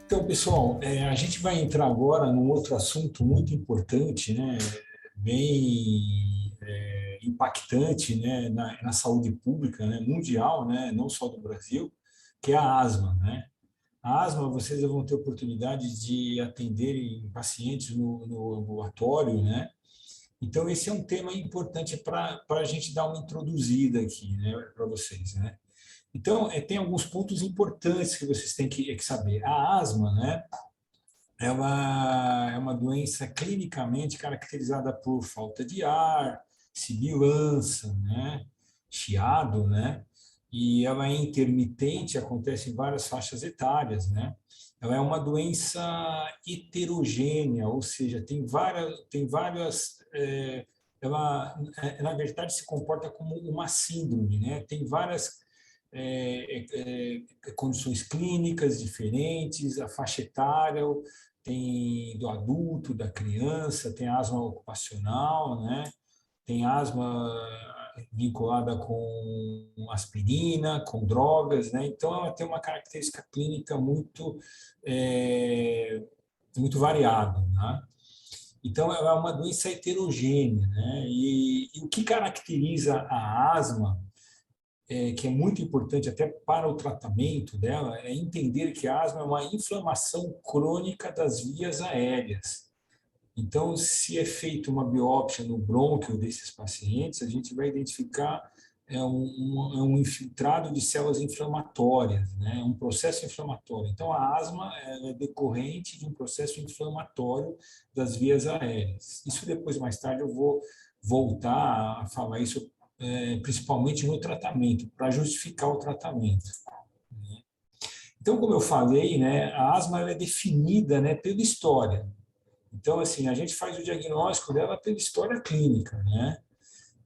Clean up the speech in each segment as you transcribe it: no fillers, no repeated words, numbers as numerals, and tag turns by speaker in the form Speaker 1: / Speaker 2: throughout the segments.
Speaker 1: Então, pessoal, a gente vai entrar agora num outro assunto muito importante, né? Bem impactante, né? Na saúde pública, né? Mundial, né? Não só do Brasil, que é a asma, né? A asma, vocês vão ter oportunidade de atenderem pacientes no ambulatório, né? Então, esse é um tema importante para a gente dar uma introduzida aqui, né? Para vocês, né? Então, tem alguns pontos importantes que vocês têm que saber. A asma, né? Ela é uma doença clinicamente caracterizada por falta de ar, sibilança, né? Chiado, né? E ela é intermitente, acontece em várias faixas etárias, né? Ela é uma doença heterogênea, ou seja, ela, na verdade, se comporta como uma síndrome, né? Tem várias condições clínicas diferentes, a faixa etária, tem do adulto, da criança, tem asma ocupacional, né? Tem asma vinculada com aspirina, com drogas, né? Então, ela tem uma característica clínica muito variada, né? Então, ela é uma doença heterogênea, né? E o que caracteriza a asma que é muito importante até para o tratamento dela, é entender que a asma é uma inflamação crônica das vias aéreas. Então, se é feita uma biópsia no brônquio desses pacientes, a gente vai identificar um infiltrado de células inflamatórias, né? Um processo inflamatório. Então, a asma é decorrente de um processo inflamatório das vias aéreas. Isso depois, mais tarde, eu vou voltar a falar isso principalmente no tratamento, para justificar o tratamento. Então, como eu falei, né, a asma ela é definida, né, pela história. Então, assim, a gente faz o diagnóstico dela pela história clínica, né?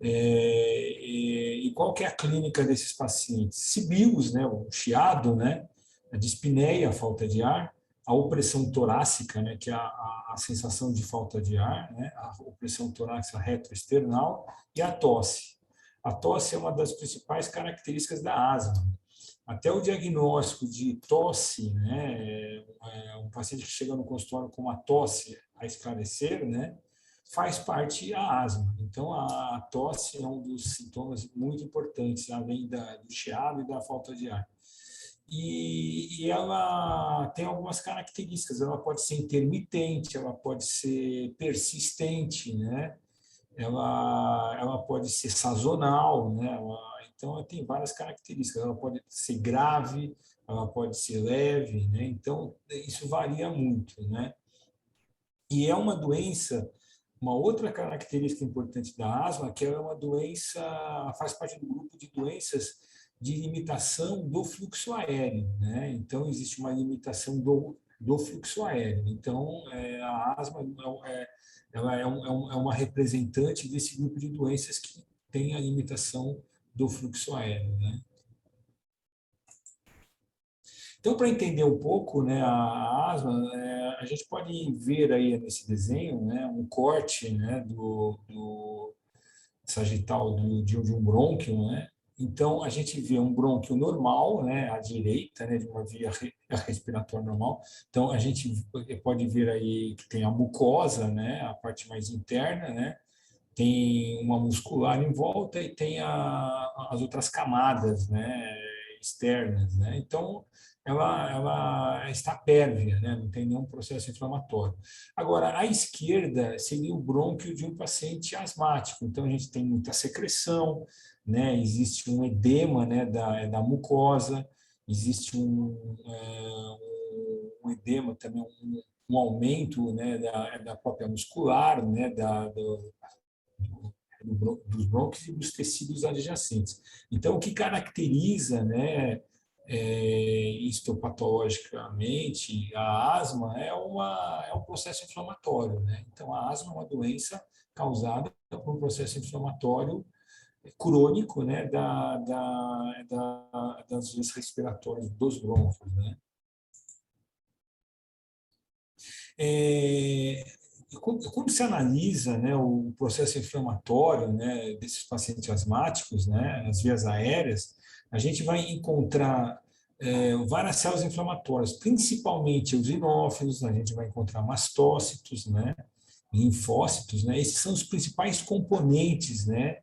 Speaker 1: E qual que é a clínica desses pacientes? Sibilos, né, o chiado, né, a dispneia, a falta de ar, a opressão torácica, né, que é a sensação de falta de ar, né, a opressão torácica retroesternal, e a tosse. A tosse é uma das principais características da asma. Até o diagnóstico de tosse, né, um paciente que chega no consultório com uma tosse a esclarecer, né, faz parte a asma. Então, a tosse é um dos sintomas muito importantes, além do chiado e da falta de ar. E ela tem algumas características. Ela pode ser intermitente, ela pode ser persistente, né? Ela pode ser sazonal, né? Então, ela tem várias características. Ela pode ser grave, ela pode ser leve, né? Então, isso varia muito, né? E é uma doença, uma outra característica importante da asma, que ela é uma doença, faz parte do grupo de doenças de limitação do fluxo aéreo, né? Então, existe uma limitação do fluxo aéreo. Então, a asma é uma representante desse grupo de doenças que tem a limitação do fluxo aéreo, né? Então, para entender um pouco, né, a asma, a gente pode ver aí nesse desenho, né, um corte, né, do sagital de um brônquio, né? Então, a gente vê um brônquio normal, né, à direita, né, de uma via respiratória normal. Então, a gente pode ver aí que tem a mucosa, né, a parte mais interna, né? Tem uma muscular em volta e tem as outras camadas, né, externas, né? Então, ela está pérvia, né? Não tem nenhum processo inflamatório. Agora, à esquerda seria o brônquio de um paciente asmático. Então, a gente tem muita secreção, né? Existe um edema, né, da mucosa, existe um edema também, um aumento, né, da própria muscular, né, dos brônquios e dos tecidos adjacentes. Então, o que caracteriza, né, histopatologicamente a asma é um processo inflamatório, né? Então, a asma é uma doença causada por um processo inflamatório crônico, né, das vias respiratórias dos brônquios, né? É, quando se analisa, né, o processo inflamatório, né, desses pacientes asmáticos, né, as vias aéreas, a gente vai encontrar várias células inflamatórias, principalmente os eosinófilos, a gente vai encontrar mastócitos, né, linfócitos, né, esses são os principais componentes, né,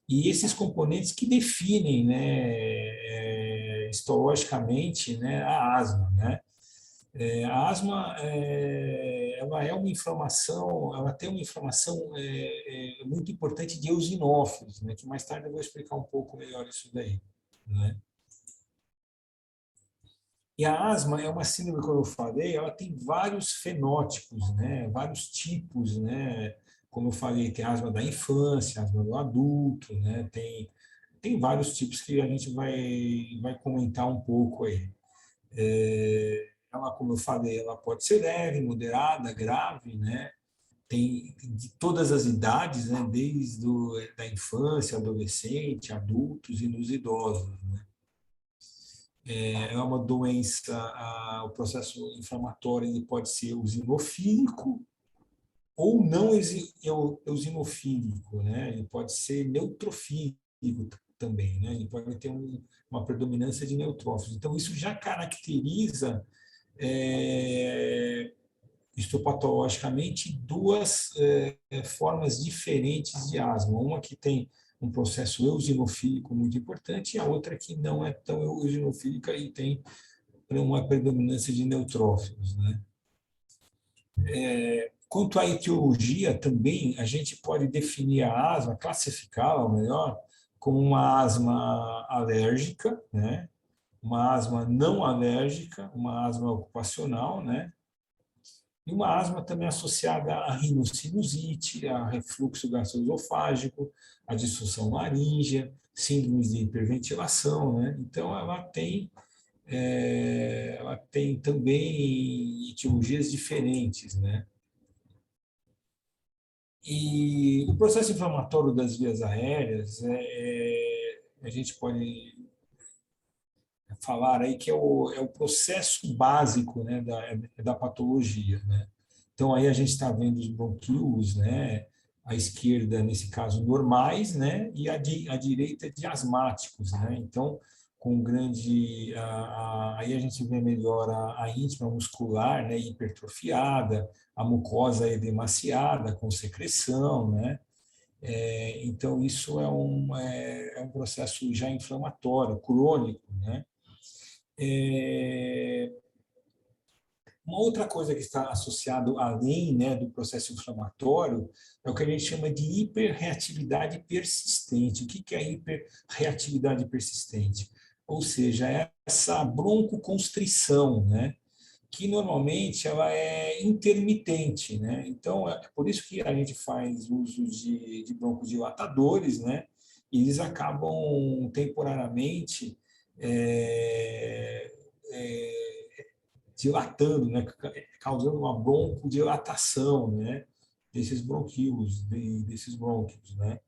Speaker 1: e esses componentes que definem, né, histologicamente, né, a asma, né. A asma, ela é uma inflamação, ela tem uma inflamação muito importante de eosinófilos, né, que mais tarde eu vou explicar um pouco melhor isso daí, né. E a asma é uma síndrome, como eu falei, ela tem vários fenótipos, né? Vários tipos, né? Como eu falei, tem asma da infância, asma do adulto, né? Tem vários tipos que a gente vai comentar um pouco aí. Ela, como eu falei, ela pode ser leve, moderada, grave, né? Tem de todas as idades, né? Desde da infância, adolescente, adultos e nos idosos, né? É uma doença, o processo inflamatório ele pode ser eosinofílico ou não eosinofílico, né? Ele pode ser neutrofílico também, né? Ele pode ter uma predominância de neutrófilos. Então, isso já caracteriza histopatologicamente duas formas diferentes de asma. Uma que tem um processo eosinofílico muito importante e a outra que não é tão eosinofílica e tem uma predominância de neutrófilos, né? Quanto à etiologia também, a gente pode definir a asma, classificá-la, ou melhor, como uma asma alérgica, né? Uma asma não alérgica, uma asma ocupacional, né? E uma asma também associada à rinocinusite, a refluxo gastroesofágico, a disfunção laríngea, síndromes de hiperventilação, né? Então, ela tem também etiologias diferentes, né? E o processo inflamatório das vias aéreas, a gente pode falar aí que é o processo básico, né, da patologia, né? Então, aí a gente está vendo os bronquíolos, né? À esquerda, nesse caso, normais, né? E a direita de asmáticos, né? Então, com grande... aí a gente vê melhor a íntima muscular, né? Hipertrofiada, a mucosa edemaciada, com secreção, né? Então, isso é um processo já inflamatório, crônico, né? É, uma outra coisa que está associado além, né, do processo inflamatório é o que a gente chama de hiperreatividade persistente. O que é a hiperreatividade persistente? Ou seja, é essa broncoconstrição, né, que normalmente ela é intermitente, né? Então é por isso que a gente faz uso de broncodilatadores, né? E eles acabam temporariamente é, é, dilatando, né, causando uma broncodilatação, né, desses bronquíolos, desses brônquios, né.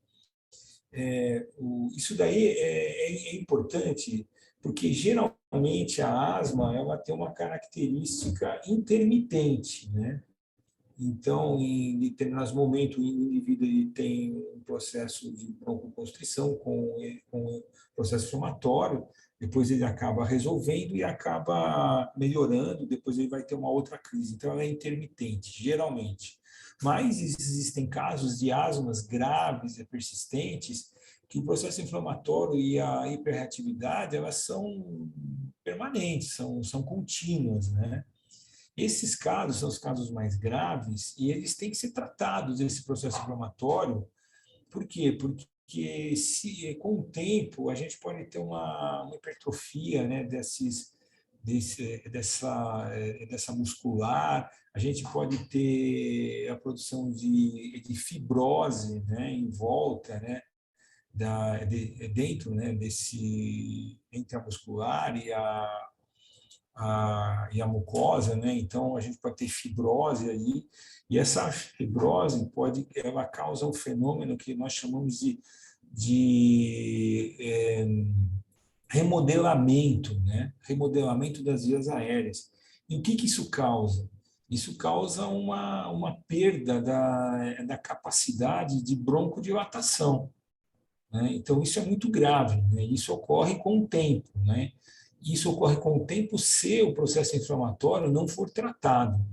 Speaker 1: Isso daí é importante porque geralmente a asma ela tem uma característica intermitente, né. Então, em determinados momentos, o indivíduo ele tem um processo de broncoconstrição com o processo inflamatório, depois ele acaba resolvendo e acaba melhorando, depois ele vai ter uma outra crise. Então, ela é intermitente, geralmente. Mas existem casos de asmas graves e persistentes que o processo inflamatório e a hiperreatividade elas são permanentes, são contínuas, né? Esses casos são os casos mais graves e eles têm que ser tratados, esse processo inflamatório. Por quê? Porque com o tempo a gente pode ter uma hipertrofia, né, dessa muscular, a gente pode ter a produção de fibrose, né, em volta, né, dentro, né, desse intramuscular e a mucosa, né? Então a gente pode ter fibrose aí, e essa fibrose ela causa um fenômeno que nós chamamos de remodelamento, né? Remodelamento das vias aéreas. E o que isso causa? Isso causa uma perda da capacidade de broncodilatação, né? Então isso é muito grave, né? Isso ocorre com o tempo, né? Isso ocorre com o tempo se o processo inflamatório não for tratado.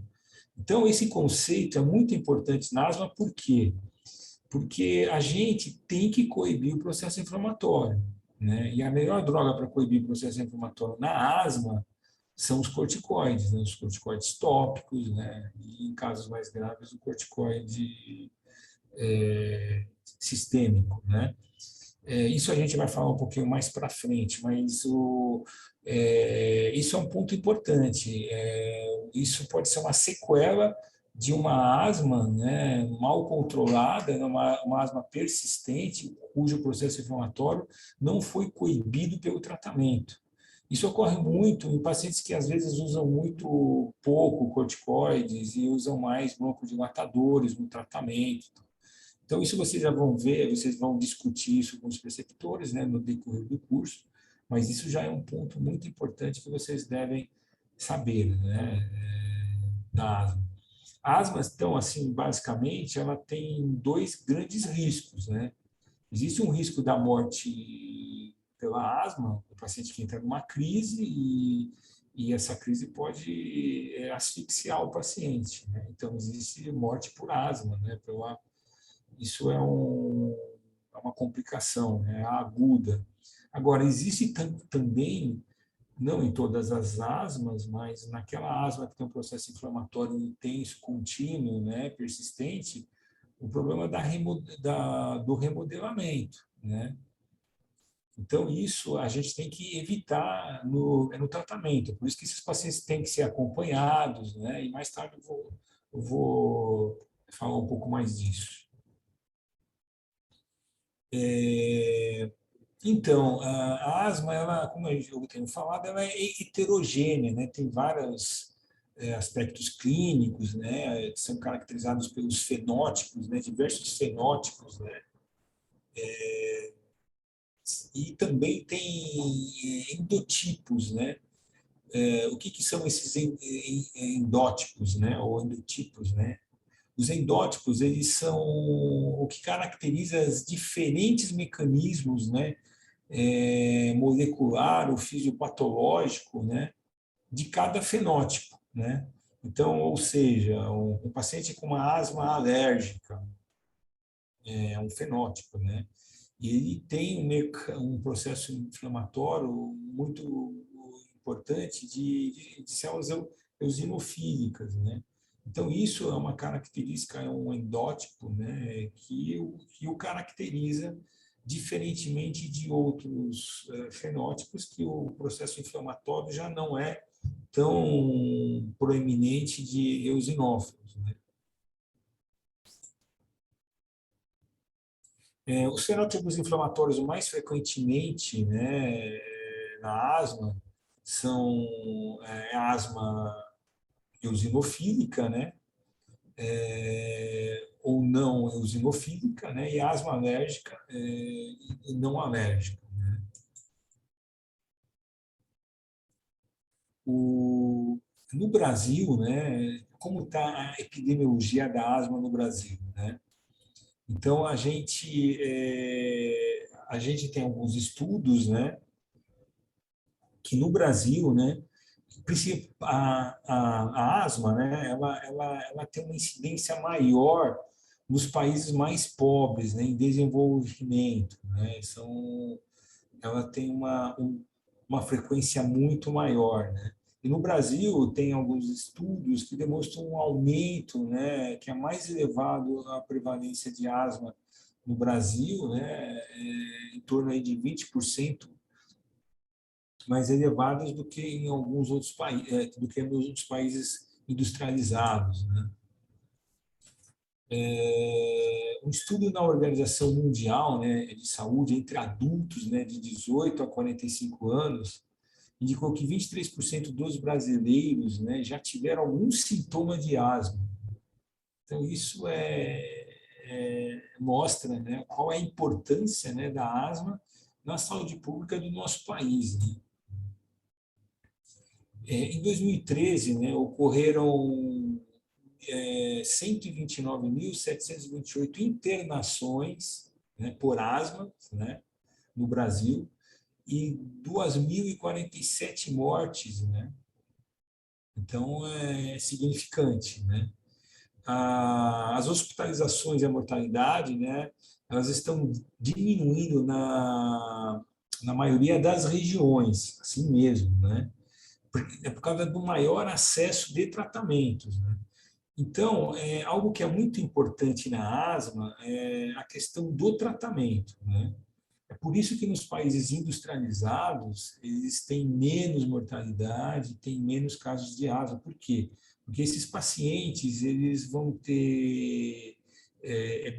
Speaker 1: Então, esse conceito é muito importante na asma, por quê? Porque a gente tem que coibir o processo inflamatório, né? E a melhor droga para coibir o processo inflamatório na asma são os corticoides, né? Os corticoides tópicos, né? E em casos mais graves, o corticoide sistêmico, né? Isso a gente vai falar um pouquinho mais para frente, mas isso é um ponto importante. Isso pode ser uma sequela de uma asma, né, mal controlada, né, uma asma persistente, cujo processo inflamatório não foi coibido pelo tratamento. Isso ocorre muito em pacientes que às vezes usam muito pouco corticoides e usam mais broncodilatadores no tratamento. Então, isso vocês já vão ver, vocês vão discutir isso com os preceptores, né, no decorrer do curso, mas isso já é um ponto muito importante que vocês devem saber, né, da asma. A asma, então, assim, basicamente, ela tem dois grandes riscos, né? Existe um risco da morte pela asma, o paciente que entra numa crise e essa crise pode asfixiar o paciente, né? Então, existe morte por asma, né? Isso é uma complicação, né, aguda. Agora, existe também, não em todas as asmas, mas naquela asma que tem um processo inflamatório intenso, contínuo, né, persistente, o problema do remodelamento, né? Então, isso a gente tem que evitar no tratamento. Por isso que esses pacientes têm que ser acompanhados, né? E mais tarde eu vou falar um pouco mais disso. É, Então, a asma, ela, como eu tenho falado, ela é heterogênea, né? Tem vários aspectos clínicos, né? Que são caracterizados pelos fenótipos, né? Diversos fenótipos, né? E também tem endotipos, né? O que são esses endótipos, né? Ou endotipos, né? Os endótipos, eles são o que caracteriza os diferentes mecanismos, né? Molecular ou fisiopatológico, né, de cada fenótipo, né? Então, ou seja, um paciente com uma asma alérgica é um fenótipo, né? E ele tem um processo inflamatório muito importante de células eosinofílicas, né? Então, isso é uma característica, é um endótipo, né, que o caracteriza diferentemente de outros fenótipos que o processo inflamatório já não é tão proeminente de eosinófilos, né? Os fenótipos inflamatórios mais frequentemente, né, na asma são a asma eosinofílica, né, ou não eosinofílica, né, e a asma alérgica e não alérgica. O, no Brasil, né, como está a epidemiologia da asma no Brasil, né? Então a gente tem alguns estudos, né, que no Brasil, né, a asma, né, ela tem uma incidência maior nos países mais pobres, né, em desenvolvimento, né, ela tem uma frequência muito maior, né. E no Brasil tem alguns estudos que demonstram um aumento, né, que é mais elevado a prevalência de asma no Brasil, né, em torno aí de 20% mais elevadas do que em alguns outros países, do que nos outros países industrializados, né? Um estudo na Organização Mundial, né, de Saúde entre adultos, né, de 18 a 45 anos indicou que 23% dos brasileiros, né, já tiveram algum sintoma de asma. Então isso mostra, né, qual é a importância, né, da asma na saúde pública do nosso país, né? Em 2013, né, ocorreram 129.728 internações, né, por asma, né, no Brasil, e 2.047 mortes, né? Então, é significante, né? As hospitalizações e a mortalidade, né, elas estão diminuindo na maioria das regiões, assim mesmo, né? É por causa do maior acesso de tratamentos, né? Então, algo que é muito importante na asma é a questão do tratamento, né? É por isso que nos países industrializados eles têm menos mortalidade, têm menos casos de asma. Por quê? Porque esses pacientes eles vão ter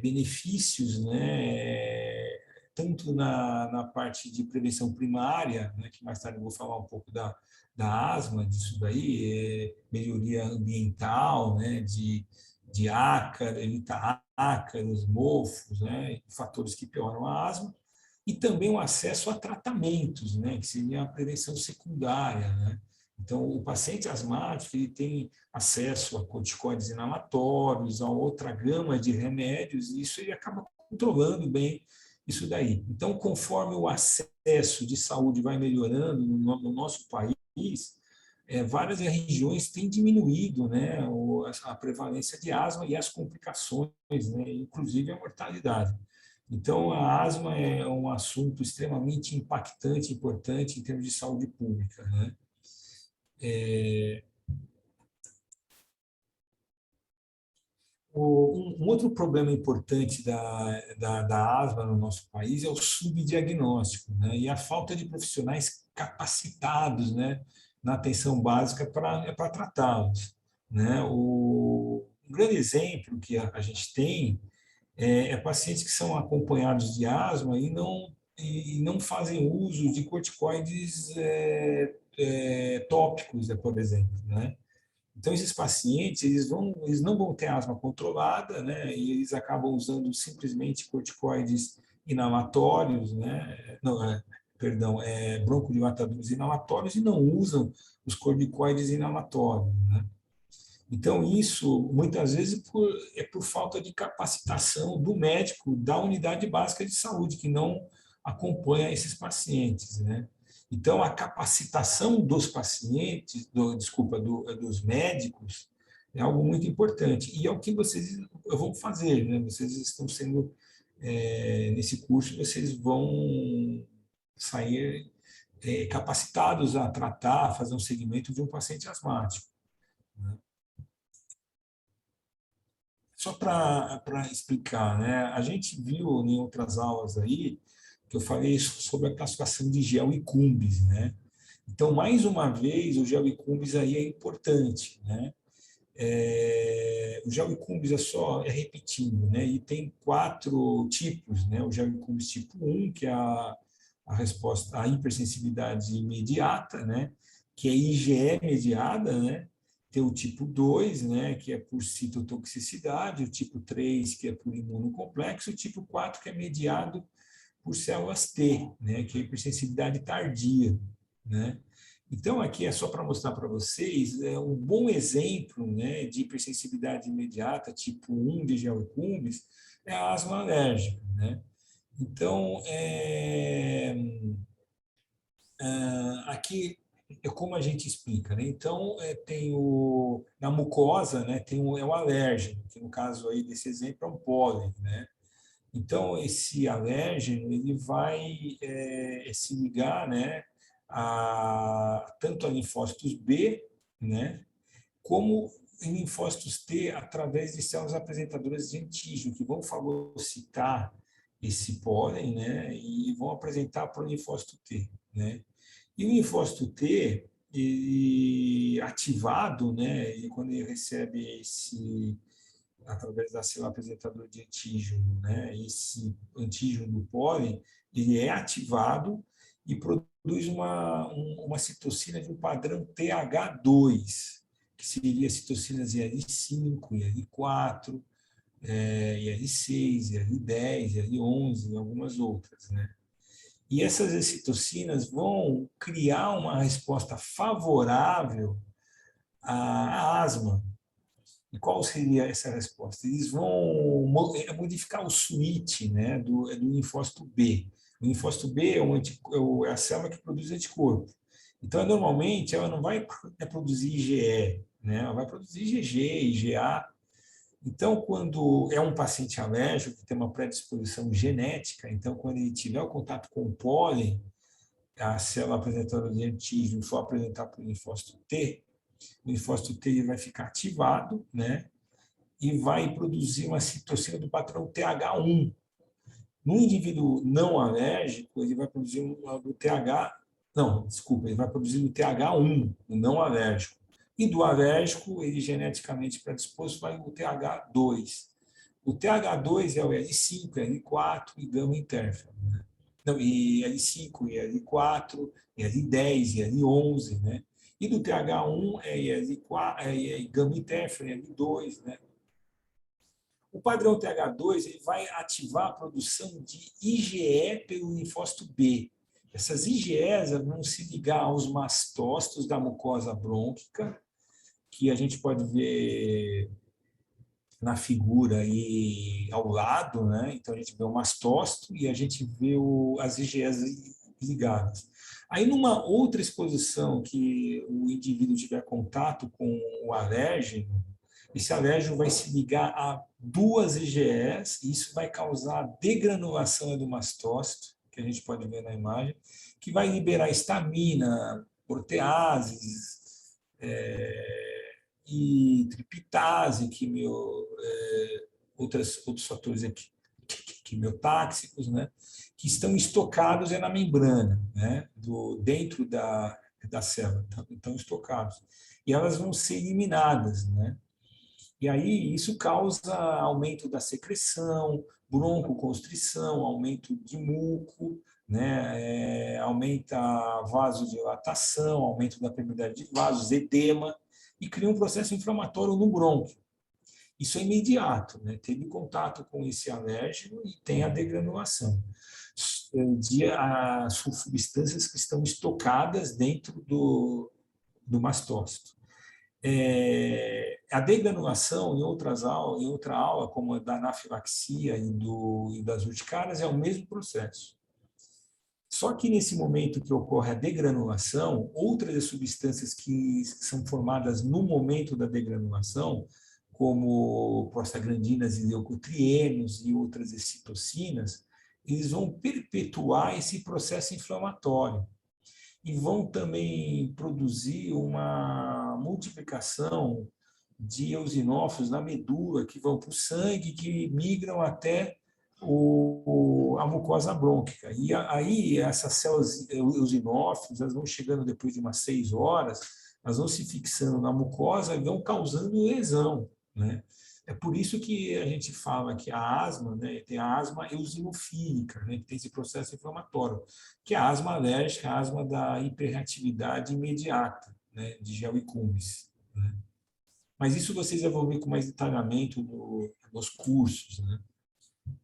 Speaker 1: benefícios, né? Tanto na parte de prevenção primária, né? Que mais tarde eu vou falar um pouco da asma, disso daí, melhoria ambiental, né? De ácaro, evitar ácaros, mofos, né? Fatores que pioram a asma e também o acesso a tratamentos, né, que seria a prevenção secundária, né? Então, o paciente asmático ele tem acesso a corticoides inalatórios, a outra gama de remédios, e isso ele acaba controlando bem isso daí. Então, conforme o acesso de saúde vai melhorando no nosso país, várias regiões têm diminuído, né, a prevalência de asma e as complicações, né, inclusive a mortalidade. Então, a asma é um assunto extremamente impactante, importante em termos de saúde pública, né? Um outro problema importante da asma no nosso país é o subdiagnóstico, né? E a falta de profissionais capacitados, né, na atenção básica para tratá-los, né? Um grande exemplo que a gente tem pacientes que são acompanhados de asma e não fazem uso de corticoides tópicos, por exemplo, né? Então, esses pacientes, eles não vão ter asma controlada, né? E eles acabam usando simplesmente corticoides inalatórios, né? Não, perdão, broncodilatadores inalatórios e não usam os corticoides inalatórios, né? Então, isso, muitas vezes, é por falta de capacitação do médico da unidade básica de saúde, que não acompanha esses pacientes, né? Então, a capacitação dos pacientes, desculpa, dos médicos, é algo muito importante. E é o que vocês vão fazer, né? Vocês estão sendo, nesse curso, vocês vão sair capacitados a tratar, a fazer um segmento de um paciente asmático, né? Só para explicar, né? A gente viu em outras aulas aí que eu falei sobre a classificação de gel e cumbis, né? Então, mais uma vez, o gel e cumbis aí é importante, né? O gel e cumbis é repetindo, né? E tem 4 tipos, né? O gel e cumbis tipo 1, que é a resposta à hipersensibilidade imediata, né? Que é IgE mediada, né? Tem o tipo 2, né, que é por citotoxicidade, o tipo 3, que é por imunocomplexo, o tipo 4, que é mediado por células T, né, que é hipersensibilidade tardia, né? Então, aqui é só para mostrar para vocês um bom exemplo, né, de hipersensibilidade imediata, tipo 1 de Giacomes, é a asma alérgica, né? Então, aqui é como a gente explica, né? Então, tem na mucosa, né, é o alérgeno, que no caso aí desse exemplo é um pólen, né? Então, esse alérgeno ele vai se ligar, né, tanto a linfócitos B, né, como em linfócitos T através de células apresentadoras de antígeno, que vão fagocitar esse pólen, né, e vão apresentar para o linfócito T, né. E o linfócito T, ele ativado, né, e quando ele recebe através da célula apresentadora de antígeno, né, esse antígeno do pólen, ele é ativado e produz uma citocina de um padrão TH2, que seria citocinas IL-5, IL-4, IL-6, IL-10, IL-11 e algumas outras, né? E essas excitocinas vão criar uma resposta favorável à asma. E qual seria essa resposta? Eles vão modificar o switch, né, do linfócito B. O linfócito B é a célula que produz anticorpo. Então, normalmente, ela não vai produzir IgE, né? Ela vai produzir IgG, IgA. Então, quando é um paciente alérgico que tem uma predisposição genética, então, quando ele tiver o contato com o pólen, a célula apresentadora de antígeno for apresentar para o linfócito T ele vai ficar ativado, né? E vai produzir uma citocina do padrão TH1. No indivíduo não alérgico, ele vai produzir do TH, não, desculpa, ele vai produzir do TH1, o não alérgico. E do alérgico, ele geneticamente predisposto, vai o TH2. O TH2 é o L5, L4 e gama interferon. Né? Não, e L5, e L4, e L10, e L11, né? E do TH1 é L4, é gama interferon, L2, né? O padrão TH2 ele vai ativar a produção de IgE pelo linfócito B. Essas IgEs vão se ligar aos mastócitos da mucosa brônquica, que a gente pode ver na figura aí ao lado, né? Então a gente vê o mastócito e a gente vê as IgEs ligadas. Aí numa outra exposição que o indivíduo tiver contato com o alérgeno, esse alérgeno vai se ligar a duas IgEs e isso vai causar degranulação do mastócito, que a gente pode ver na imagem, que vai liberar histamina, proteases, e triptase, outros fatores aqui, quimiotáxicos, né, que estão estocados na membrana, né, dentro da célula, estão estocados. E elas vão ser eliminadas, né? E aí isso causa aumento da secreção, broncoconstrição, aumento de muco, né? Aumenta a vasodilatação, aumento da permeabilidade de vasos, edema, e cria um processo inflamatório no brônquio. Isso é imediato, né? Teve contato com esse alérgeno e tem a degranulação as substâncias que estão estocadas dentro do mastócito. A degranulação, em outra aula, como a da anafilaxia e das urticárias, é o mesmo processo. Só que nesse momento que ocorre a degranulação, outras substâncias que são formadas no momento da degranulação, como prostaglandinas e leucotrienos e outras excitocinas, eles vão perpetuar esse processo inflamatório e vão também produzir uma multiplicação de eosinófilos na medula, que vão para o sangue, que migram até a mucosa brônquica. E aí essas células eosinófilos, elas vão chegando depois de umas 6 horas, elas vão se fixando na mucosa e vão causando lesão, né? É por isso que a gente fala que a asma, né, tem a asma eosinofílica, né, que tem esse processo inflamatório, que é a asma alérgica, a asma da hiperreatividade imediata, né, de gel e cumes, né? Mas isso vocês vão ver com mais detalhamento nos cursos, né?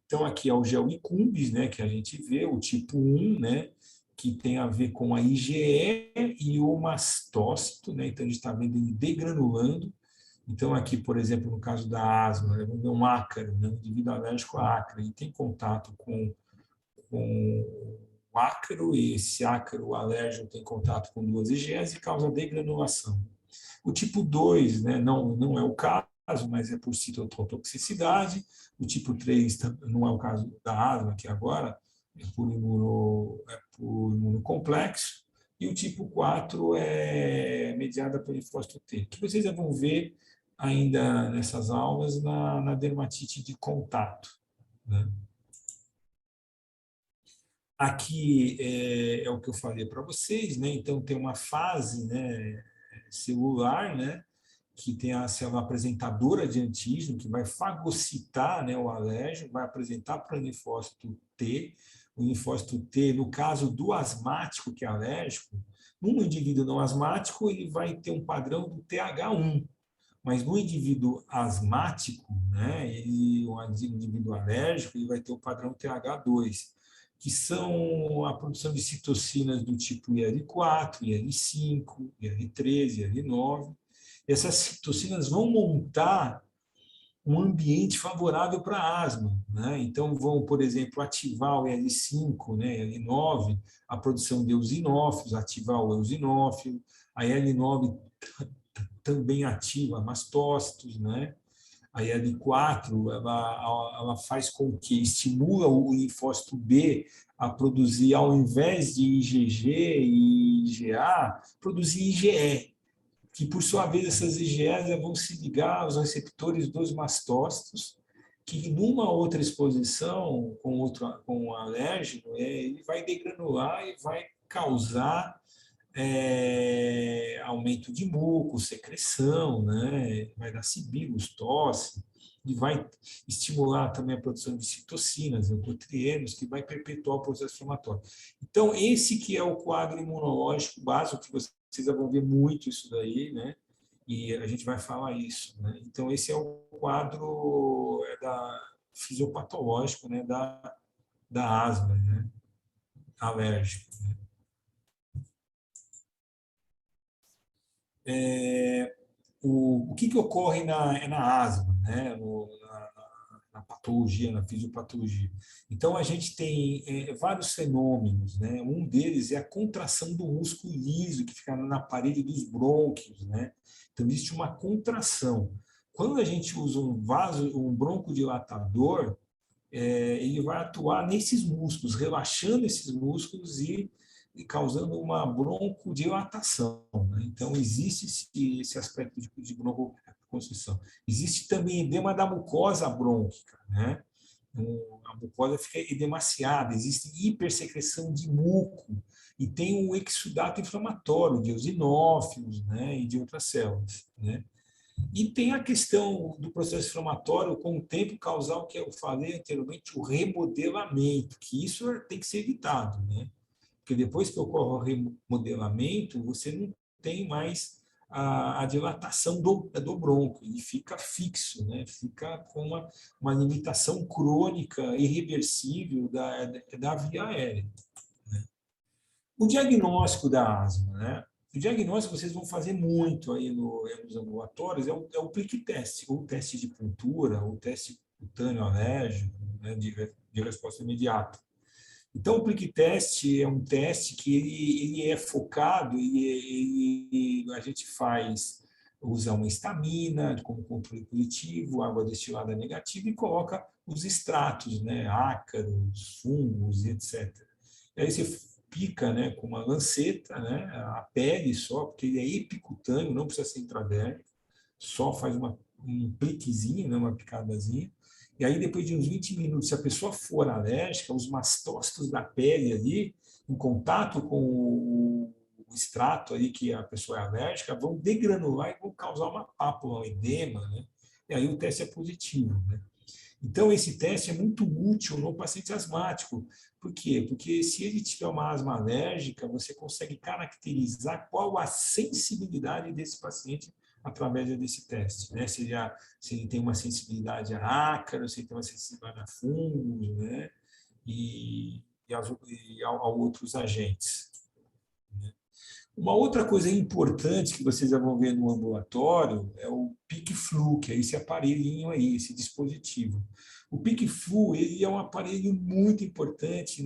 Speaker 1: Então, aqui é o gel e cumes, né, que a gente vê, o tipo 1, né, que tem a ver com a IgE e o mastócito, né? Então, a gente está vendo ele degranulando. Então, aqui, por exemplo, no caso da asma, vamos ver um ácaro, né? Um indivíduo alérgico a ácaro, e tem contato com o ácaro, e esse ácaro alérgico tem contato com duas IgEs e causa degranulação. O tipo 2, né, não é o caso, mas é por citotoxicidade. O tipo 3 não é o caso da asma aqui agora, é por imunocomplexo. E o tipo 4 é mediada pelo linfócito T, que vocês vão ver ainda nessas aulas na dermatite de contato, né? Aqui é o que eu falei para vocês, né? Então tem uma fase, né, celular, né, que tem a célula apresentadora de antígeno, que vai fagocitar, né, o alérgeno, vai apresentar para o linfócito T. O linfócito T, no caso do asmático, que é alérgico, num indivíduo não asmático, ele vai ter um padrão do TH1. Mas no indivíduo asmático, né, o indivíduo alérgico, ele vai ter o padrão TH2, que são a produção de citocinas do tipo IL4, IL5, IL13, IL9. Essas citocinas vão montar um ambiente favorável para a asma, né? Então, vão, por exemplo, ativar o L5, né, L9, a produção de eosinófilos, ativar o eosinófilo, a L9 também ativa mastócitos, né? A L4 ela faz com que estimula o linfócito B a produzir, ao invés de IgG e IgA, produzir IgE, que por sua vez essas IgEs vão se ligar aos receptores dos mastócitos, que numa outra exposição com um alérgeno, ele vai degranular e vai causar aumento de muco, secreção, né? Vai dar sibilos, tosse, e vai estimular também a produção de citocinas, leucotrienos, que vai perpetuar o processo inflamatório. Então, esse que é o quadro imunológico básico, que vocês vão ver muito isso daí, né? E a gente vai falar isso, né? Então, esse é o quadro fisiopatológico, né? Da asma, né? Alérgico. O que ocorre na asma, né? Na patologia, na fisiopatologia. Então, a gente tem vários fenômenos, né? Um deles é a contração do músculo liso, que fica na parede dos brônquios, né? Então, existe uma contração. Quando a gente usa um broncodilatador, ele vai atuar nesses músculos, relaxando esses músculos e causando uma broncodilatação, né? Então, existe esse aspecto de broncoconstrição. Existe também edema da mucosa brônquica, né? A mucosa fica edemaciada, existe hipersecreção de muco e tem o exudato inflamatório de eosinófilos, né? E de outras células, né? E tem a questão do processo inflamatório com o tempo causar o que eu falei anteriormente, o remodelamento, que isso tem que ser evitado, né? Porque depois que ocorre o remodelamento, você não tem mais a dilatação do bronco, ele fica fixo, né? Fica com uma limitação crônica, irreversível da via aérea. O diagnóstico da asma, né? O diagnóstico vocês vão fazer muito aí nos ambulatórios, é o prick test, ou teste de puntura, ou teste cutâneo alérgico, né, de resposta imediata. Então, o prick test é um teste que ele é focado e a gente usa uma histamina como controle positivo, água destilada negativa e coloca os extratos, né, ácaros, fungos e etc. E aí você pica, né, com uma lanceta, né, a pele só, porque ele é epicutâneo, não precisa ser intradérmico, só faz um pliquezinho, né, uma picadazinha. E aí, depois de uns 20 minutos, se a pessoa for alérgica, os mastócitos da pele ali, em contato com o extrato ali que a pessoa é alérgica, vão degranular e vão causar uma pápula, um edema, né? E aí o teste é positivo, né? Então, esse teste é muito útil no paciente asmático. Por quê? Porque se ele tiver uma asma alérgica, você consegue caracterizar qual a sensibilidade desse paciente através desse teste, né? Se ele tem uma sensibilidade a ácaro, se ele tem uma sensibilidade a fungos, né? A outros agentes. Uma outra coisa importante que vocês vão ver no ambulatório é o PIC-Flu, que é esse aparelhinho aí, esse dispositivo. O PIC-Flu ele é um aparelho muito importante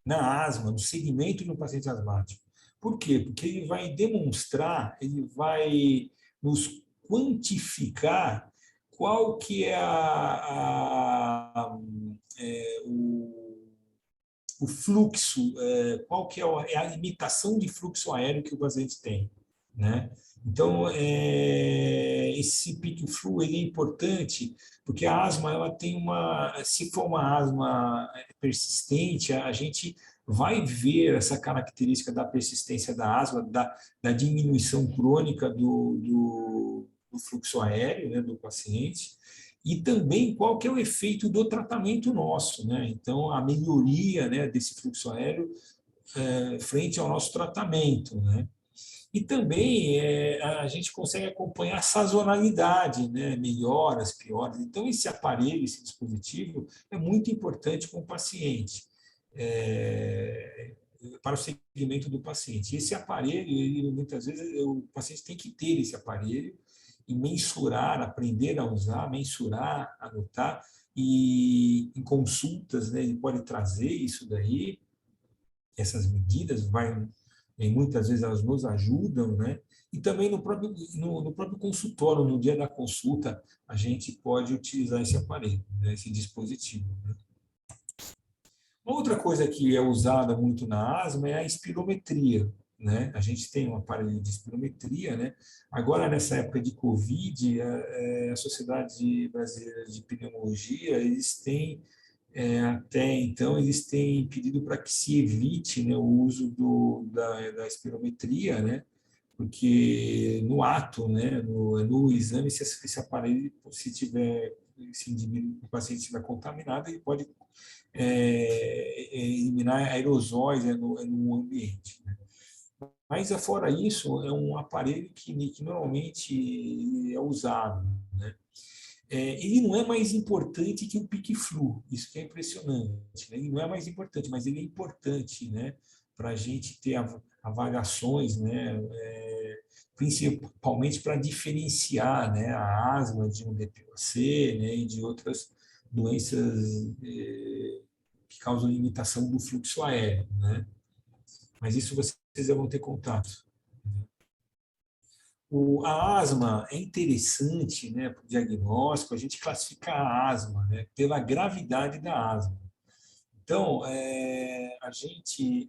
Speaker 1: na asma, no segmento do paciente asmático. Por quê? Porque ele vai demonstrar, ele vai nos quantificar qual que é o fluxo, qual que é a limitação de fluxo aéreo que o paciente tem, né? Então, esse peak flu ele é importante porque a asma ela tem se for uma asma persistente, a gente vai ver essa característica da persistência da asma, da diminuição crônica do fluxo aéreo, né, do paciente, e também qual que é o efeito do tratamento nosso, né? Então, a melhoria, né, desse fluxo aéreo frente ao nosso tratamento, né? E também a gente consegue acompanhar a sazonalidade, né? Melhoras, piores. Então, esse aparelho, esse dispositivo é muito importante com o paciente, para o segmento do paciente. Esse aparelho, muitas vezes, o paciente tem que ter esse aparelho em mensurar, aprender a usar, mensurar, anotar, e em consultas, né, ele pode trazer isso daí, essas medidas, e muitas vezes elas nos ajudam, né? E também no próprio consultório, no dia da consulta, a gente pode utilizar esse aparelho, né, esse dispositivo, né? Uma outra coisa que é usada muito na asma é a espirometria, né? A gente tem um aparelho de espirometria, né? Agora, nessa época de Covid, a Sociedade Brasileira de Pneumologia, eles têm, até então, eles têm pedido para que se evite, né, o uso da espirometria, né? Porque no ato, né, no exame, se esse aparelho, se tiver, se o paciente estiver contaminado, ele pode eliminar aerosóis no ambiente, né? Mas, fora isso, é um aparelho que normalmente é usado, né? Ele não é mais importante que o Pique-Flu, isso que é impressionante, né? Ele não é mais importante, mas ele é importante, né, para a gente ter avaliações, né, principalmente para diferenciar, né, a asma de um DPOC, né, e de outras doenças que causam limitação do fluxo aéreo, né? Mas isso vocês já vão ter contato. A asma é interessante, né, para o diagnóstico, a gente classifica a asma, né, pela gravidade da asma. Então, a gente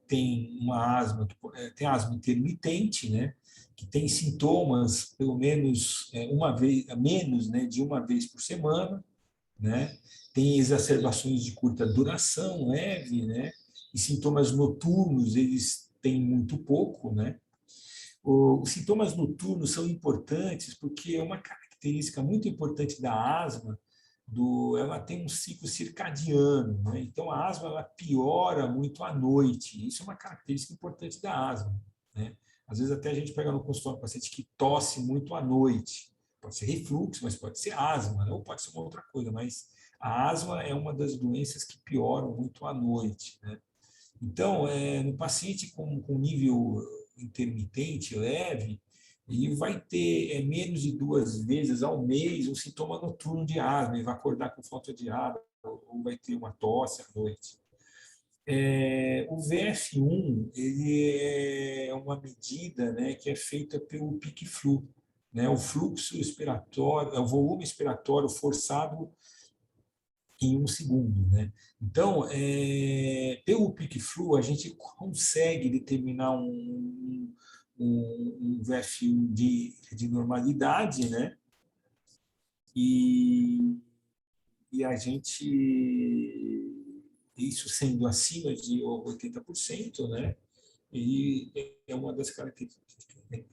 Speaker 1: tem uma asma, tem asma intermitente, né, que tem sintomas pelo menos uma vez, menos, né, de uma vez por semana, né? Tem exacerbações de curta duração, leve, né? E sintomas noturnos, eles têm muito pouco, né? Os sintomas noturnos são importantes porque é uma característica muito importante da asma, ela tem um ciclo circadiano, né? Então a asma ela piora muito à noite. Isso é uma característica importante da asma, né? Às vezes até a gente pega no consultório um paciente que tosse muito à noite. Pode ser refluxo, mas pode ser asma, né? Ou pode ser uma outra coisa, mas a asma é uma das doenças que pioram muito à noite, né? Então, no paciente com nível intermitente, leve, ele vai ter menos de 2 vezes ao mês um sintoma noturno de asma, ele vai acordar com falta de ar, ou vai ter uma tosse à noite. O VF1 ele é uma medida, né, que é feita pelo Pique-Flu, né, o fluxo expiratório, o volume expiratório forçado em um segundo, né? Então, pelo Pique-Flu, a gente consegue determinar um VF1 de normalidade, né? E, e a gente, isso sendo acima de 80%, né? E é uma das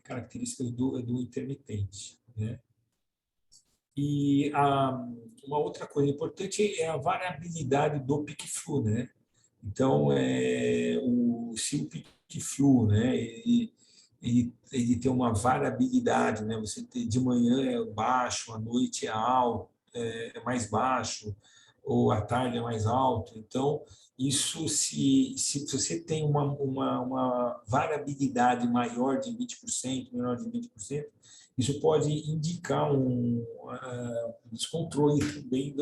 Speaker 1: características do intermitente, né? E uma outra coisa importante é a variabilidade do Pique-Flu, né? Então, se o Pique-Flu, né, ele tem uma variabilidade, né? Você tem, de manhã é baixo, à noite é alto, é mais baixo, ou à tarde é mais alto. Então, isso se você tem uma variabilidade maior de 20%, menor de 20%, isso pode indicar um descontrole também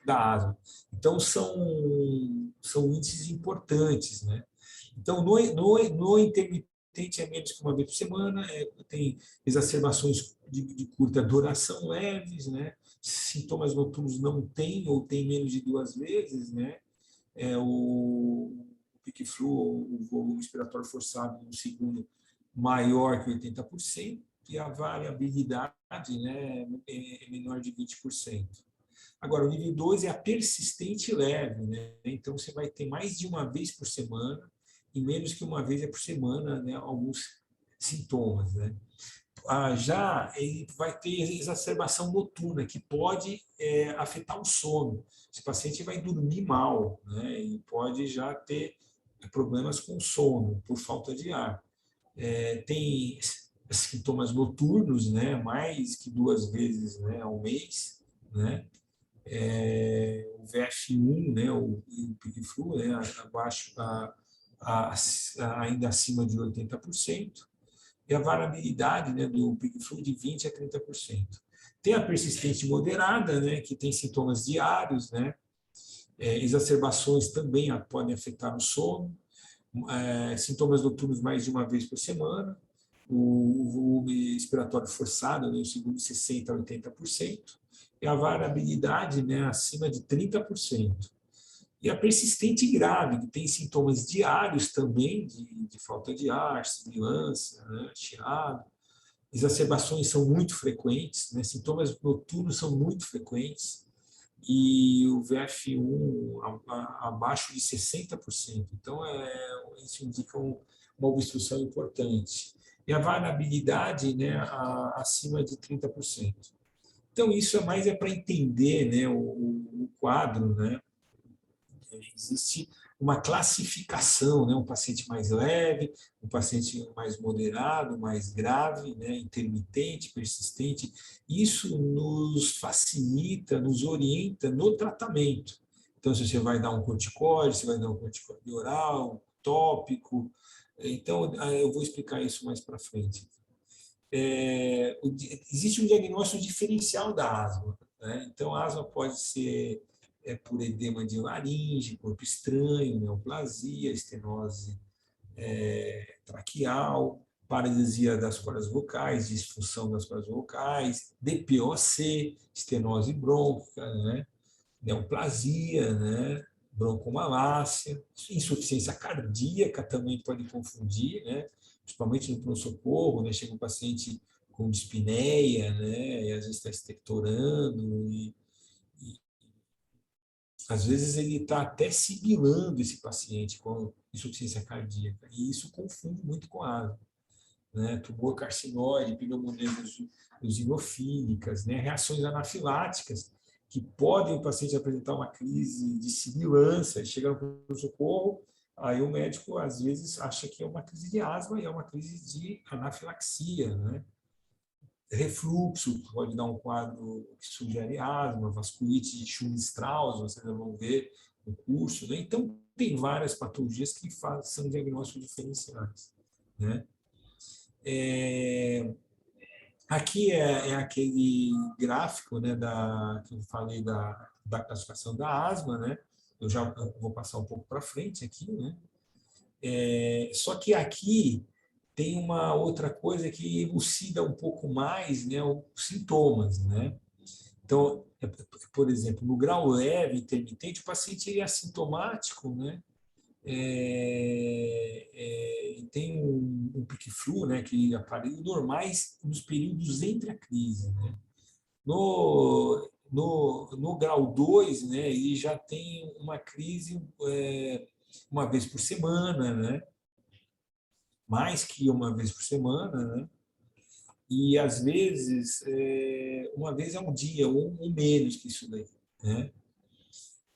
Speaker 1: da asma. Então, são índices importantes, né? Então, no intermitente é menos que uma vez por semana, tem exacerbações de curta duração leves, né? Sintomas noturnos não tem ou tem menos de 2 vezes, né? O Pique-Flu, o volume respiratório forçado no segundo maior que 80%, e a variabilidade, né, é menor de 20%. Agora, o nível 2 é a persistente leve, né? Então, você vai ter mais de uma vez por semana, e menos que uma vez por semana, né, alguns sintomas, né? Já ele vai ter exacerbação noturna, que pode afetar o sono. Esse paciente vai dormir mal, né? E pode já ter problemas com sono, por falta de ar. Tem sintomas noturnos, né? Mais que 2 vezes, né, ao mês, né? O VF1, né, o Pique-Flu, né, abaixo, ainda acima de 80%. e a variabilidade, né, do Peak Flu de 20% a 30%. Tem a persistente moderada, né, que tem sintomas diários, né, exacerbações também podem afetar o sono, sintomas noturnos mais de uma vez por semana, o volume expiratório forçado, né, o segundo 60% a 80%, e a variabilidade, né, acima de 30%. E a persistente grave, que tem sintomas diários também, de falta de ar, sibilância, né, chiado. Exacerbações são muito frequentes, né, sintomas noturnos são muito frequentes, e o VF1 abaixo de 60%. Então, isso indica uma obstrução importante. E a variabilidade, né, acima de 30%. Então, isso é mais para entender, né, o quadro, né? Existe uma classificação, né? Um paciente mais leve, um paciente mais moderado, mais grave, né? Intermitente, persistente. Isso nos facilita, nos orienta no tratamento. Então, se você vai dar um corticóide, você vai dar um corticóide oral, tópico. Então, eu vou explicar isso mais para frente. Existe um diagnóstico diferencial da asma, né? Então, a asma pode ser por edema de laringe, corpo estranho, neoplasia, estenose traqueal, paralisia das cordas vocais, disfunção das cordas vocais, DPOC, estenose brônquica, né? Neoplasia, né? Broncomalácia, insuficiência cardíaca também pode confundir, né? Principalmente no pronto-socorro, né? Chega um paciente com dispneia, né? E às vezes está expectorando, e às vezes ele está até sibilando esse paciente com insuficiência cardíaca, e isso confunde muito com a asma, né? Tumor carcinóide, pneumonias eosinofílicas, né? Reações anafiláticas, que podem o paciente apresentar uma crise de sibilância, chega no socorro, aí o médico às vezes acha que é uma crise de asma e é uma crise de anafilaxia, né? Refluxo pode dar um quadro que sugere asma, vasculite de Schultz-Strauss, vocês vão ver no curso, né? Então, tem várias patologias que são diagnósticos diferenciais, né? Aqui é aquele gráfico, né, que eu falei da classificação da asma, né? Eu já vou passar um pouco para frente aqui, né? Só que aqui tem uma outra coisa que elucida um pouco mais, né, os sintomas, né? Então, por exemplo, no grau leve, intermitente, o paciente é assintomático, né? Tem um pique flu, né, que aparelhos normais nos períodos entre a crise, né? No grau 2, né, ele já tem uma crise uma vez por semana, né? Mais que uma vez por semana, né? E às vezes uma vez ao dia, ou menos que isso daí, né?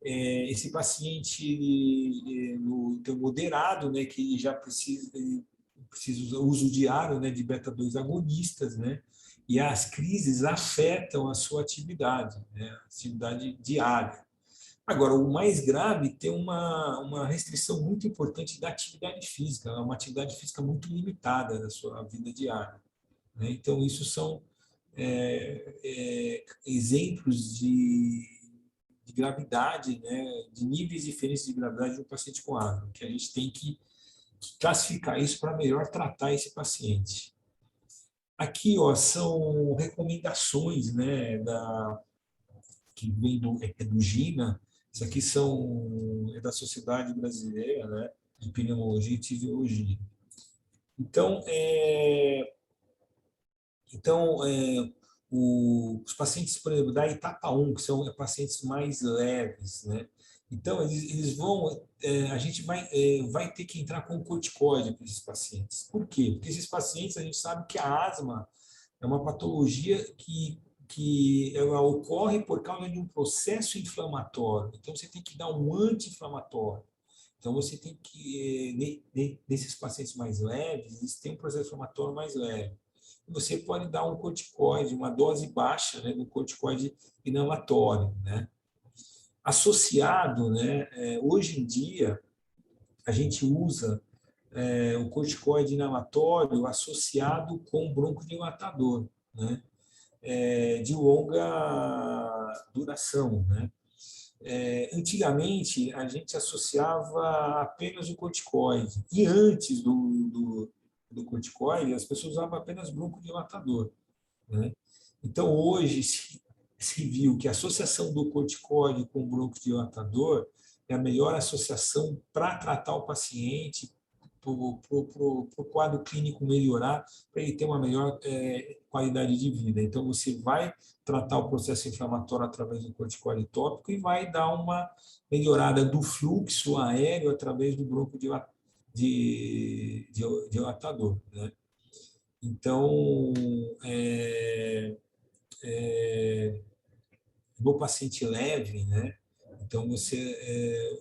Speaker 1: Esse paciente no teu moderado, né, que já precisa usar uso diário, né, de beta-2 agonistas, né, e as crises afetam a sua atividade, né, atividade diária. Agora, o mais grave tem uma restrição muito importante da atividade física, uma atividade física muito limitada da sua vida diária, né? Então, isso são exemplos de gravidade, né, de níveis diferentes de gravidade de um paciente com asma, que a gente tem que classificar isso para melhor tratar esse paciente. Aqui, ó, são recomendações, né, que vem do GINA. Isso aqui é da Sociedade Brasileira, né, de Pneumologia e Tibiologia. Então, os pacientes, por exemplo, da etapa 1, que são pacientes mais leves, né? Então, eles vão, a gente vai ter que entrar com corticóide para esses pacientes. Por quê? Porque esses pacientes, a gente sabe que a asma é uma patologia que ela ocorre por causa de um processo inflamatório. Então, você tem que dar um anti-inflamatório. Então, você tem que, nesses pacientes mais leves, eles têm um processo inflamatório mais leve. Você pode dar um corticoide, uma dose baixa, né, do corticoide inalatório, né? Associado, né, hoje em dia, a gente usa o corticoide inalatório associado com broncodilatador, né? De longa duração, né? Antigamente, a gente associava apenas o corticoide. E antes do corticoide, as pessoas usavam apenas broncodilatador, né? Então, hoje, se viu que a associação do corticoide com o broncodilatador é a melhor associação para tratar o paciente, para o quadro clínico melhorar, para ele ter uma melhor qualidade de vida. Então, você vai tratar o processo inflamatório através do corticoide tópico e vai dar uma melhorada do fluxo aéreo através do broncodilatador, né? Então, no paciente leve, né? Então, você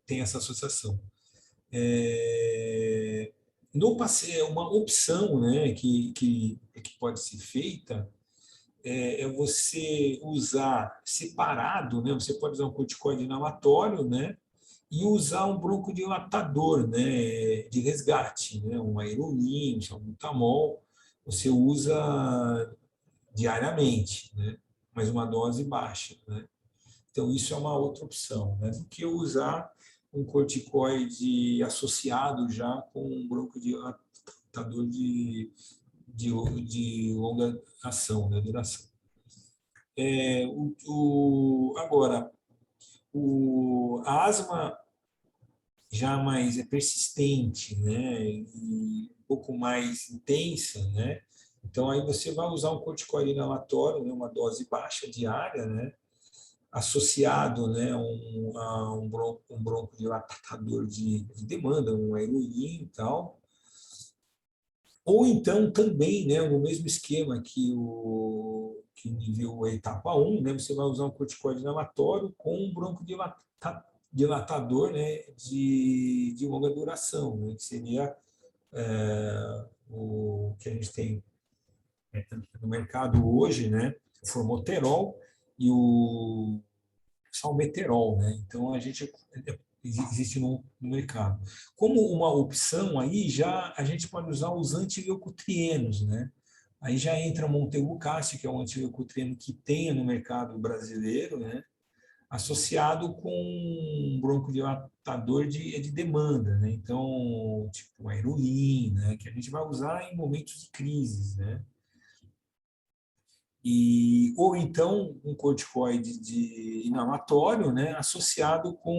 Speaker 1: tem essa associação. No paciente, uma opção, né, que pode ser feita você usar separado, né? Você pode usar um corticoide inalatório, né? E usar um broncodilatador, né? De resgate, né? Um aerolin, um salbutamol. Você usa diariamente, né? Mas uma dose baixa, né? Então, isso é uma outra opção, né? Do que usar um corticoide associado já com um broncodilatador de longa ação, né? Duração. Agora, a asma já mais persistente, né? E um pouco mais intensa, né? Então, aí você vai usar um corticoide inalatório, né? Uma dose baixa diária, né? Associado, né, a um broncodilatador de demanda, um aerolin e tal. Ou então também, né, no mesmo esquema que nível etapa 1, né, você vai usar um corticoide inalatório com um broncodilatador, né, de longa duração, né, que seria o que a gente tem no mercado hoje, né, o formoterol e o salmeterol, né? Então a gente existe no mercado. Como uma opção aí já a gente pode usar os antileucotrienos, né? Aí já entra Montelukast, que é um antileucotrieno que tem no mercado brasileiro, né? Associado com um broncodilatador de demanda, né? Então, tipo a Aerolin, né? Que a gente vai usar em momentos de crises, né? Ou então um corticoide inalatório, né, associado com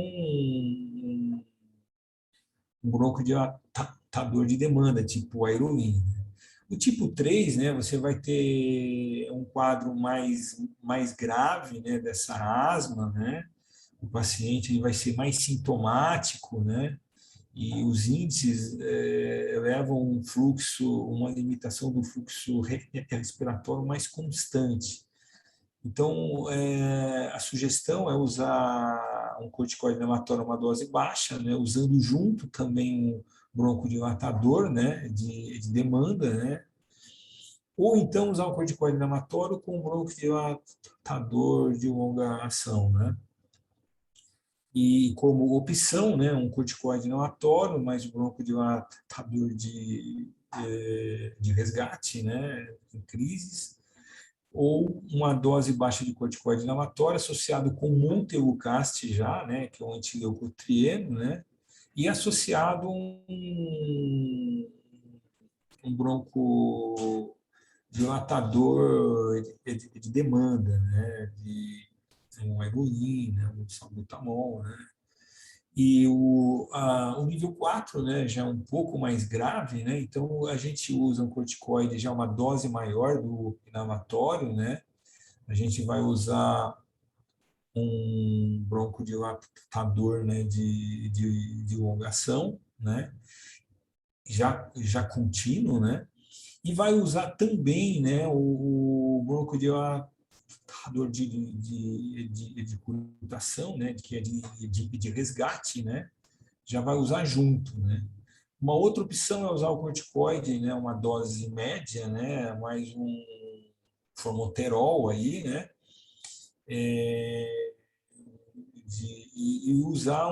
Speaker 1: um broncodilatador de demanda, tipo aerolina. O tipo 3, né, você vai ter um quadro mais grave, né, dessa asma, né? O paciente ele vai ser mais sintomático, né? E os índices levam um fluxo, uma limitação do fluxo respiratório mais constante. Então, a sugestão é usar um corticoide inalatório uma dose baixa, né, usando junto também um broncodilatador, né, de demanda, né, ou então usar um corticoide inalatório com um broncodilatador de longa ação, né. E como opção, né, um corticoide inalatório mais um broncodilatador de resgate, né, em crises, ou uma dose baixa de corticoide inalatório associado com montelukast já, né, que é um antileucotrieno, né, e associado um broncodilatador de demanda, né, um heroína, né, um salbutamol, né. E o nível 4, né, já é um pouco mais grave, né, então a gente usa um corticoide já uma dose maior do inalatório, né, a gente vai usar um broncodilatador, né, de longação, né, já contínuo, né, e vai usar também, né, o broncodilatador de curtação, né, que é de resgate, né, já vai usar junto, né. Uma outra opção é usar o corticoide, né, uma dose média, né, mais um formoterol aí, né, e usar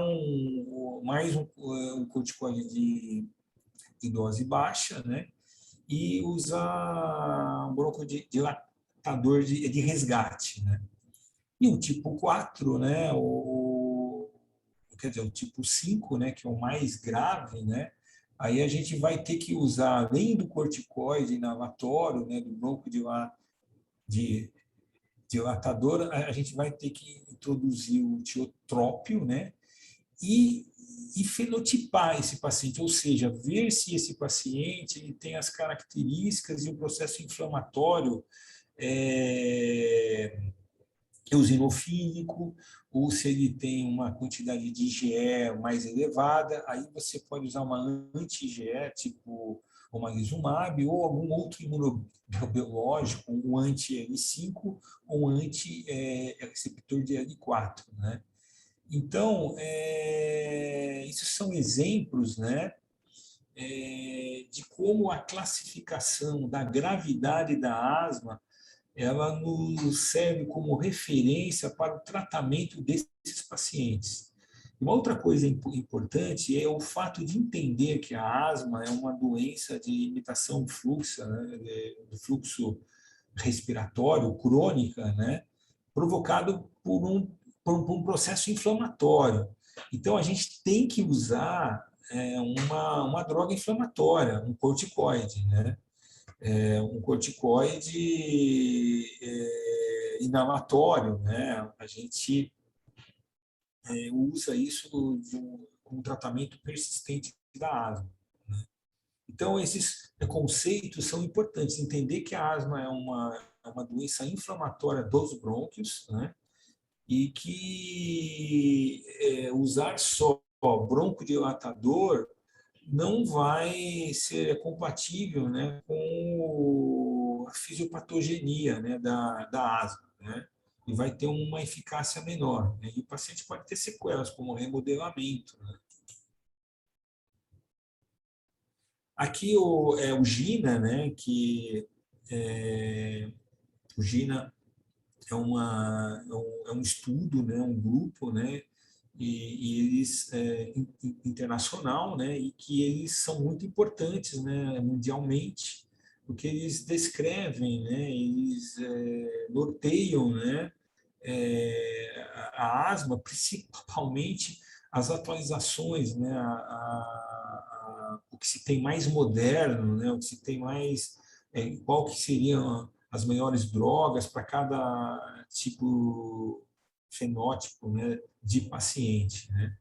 Speaker 1: mais um corticoide em dose baixa, né? E usa um broncodilatador de resgate, né? E o tipo 4, né? Quer dizer, o tipo 5, né? Que é o mais grave, né? Aí a gente vai ter que usar, além do corticoide inalatório, né? Do broncodilatador, a gente vai ter que introduzir o tiotrópio, né? E, e fenotipar esse paciente, ou seja, ver se esse paciente ele tem as características e o processo inflamatório é, eosinofílico, ou se ele tem uma quantidade de IgE mais elevada, aí você pode usar uma anti-IgE, tipo o omalizumab, ou algum outro imunobiológico, um anti-L5 ou um anti-receptor de L4, né? Então, esses são exemplos, né, de como a classificação da gravidade da asma ela nos serve como referência para o tratamento desses pacientes. Uma outra coisa importante é o fato de entender que a asma é uma doença de limitação fluxa, né, do fluxo respiratório crônica, né, provocado por um processo inflamatório. Então, a gente tem que usar uma droga inflamatória, um corticoide, né? Um corticoide inalatório, né? A gente usa isso como tratamento persistente da asma. Né? Então, esses conceitos são importantes. Entender que a asma é uma doença inflamatória dos brônquios, né? E que usar só broncodilatador não vai ser compatível, né, com a fisiopatogenia, né, da asma, né, e vai ter uma eficácia menor. Né, e o paciente pode ter sequelas, como remodelamento. Né. Aqui o GINA, né, que o GINA é um estudo, né, um grupo, né, e eles internacional, né, e que eles são muito importantes, né, mundialmente, porque eles descrevem, né, eles norteiam, né, a asma, principalmente as atualizações, né, o que se tem mais moderno, né, o que se tem mais, qual que seriam as melhores drogas para cada tipo fenótipo, né, de paciente, né?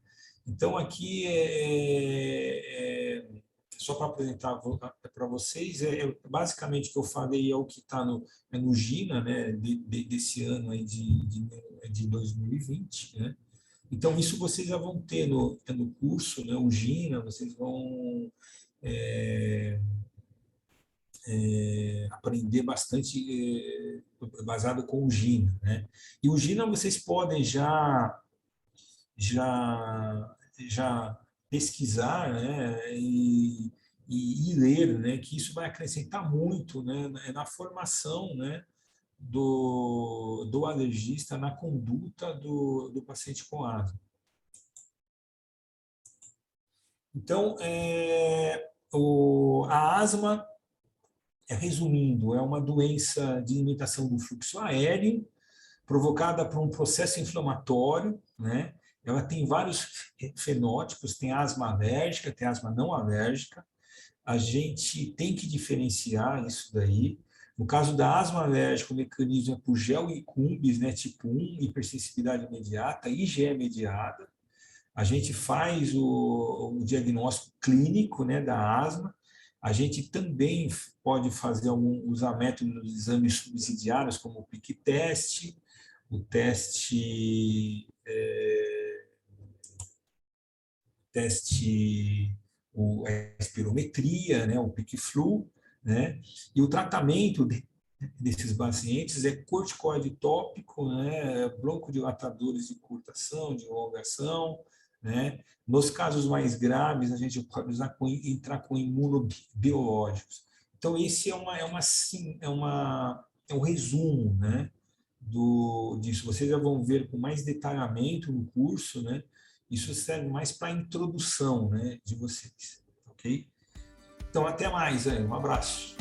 Speaker 1: Então aqui só para apresentar para vocês, basicamente o que eu falei é o que está no GINA, né, desse ano aí de 2020, né? Então isso vocês já vão ter no curso, né, o GINA, vocês vão é, aprender bastante baseado com o GINA, né? E o GINA vocês podem já pesquisar, né, e ler, né, que isso vai acrescentar muito, né, na formação, né, do alergista na conduta do paciente com asma. Então, a asma, resumindo, é uma doença de limitação do fluxo aéreo, provocada por um processo inflamatório, né? Ela tem vários fenótipos, tem asma alérgica, tem asma não alérgica. A gente tem que diferenciar isso daí. No caso da asma alérgica, o mecanismo é por gel e cumbis, né, tipo 1, hipersensibilidade imediata, IgE mediada. A gente faz o diagnóstico clínico, né, da asma. A gente também pode fazer usar métodos de exames subsidiários, como o PIC-teste, o teste, a espirometria, né, o PIC-Flu, né, e o tratamento desses pacientes é corticoide tópico, né, broncodilatadores de curta ação, de longa ação, né. Nos casos mais graves, a gente pode entrar com imunobiológicos. Então, esse é um resumo, né, disso. Vocês já vão ver com mais detalhamento no curso, né? Isso serve mais para a introdução, né, de vocês, ok? Então, até mais aí. Um abraço.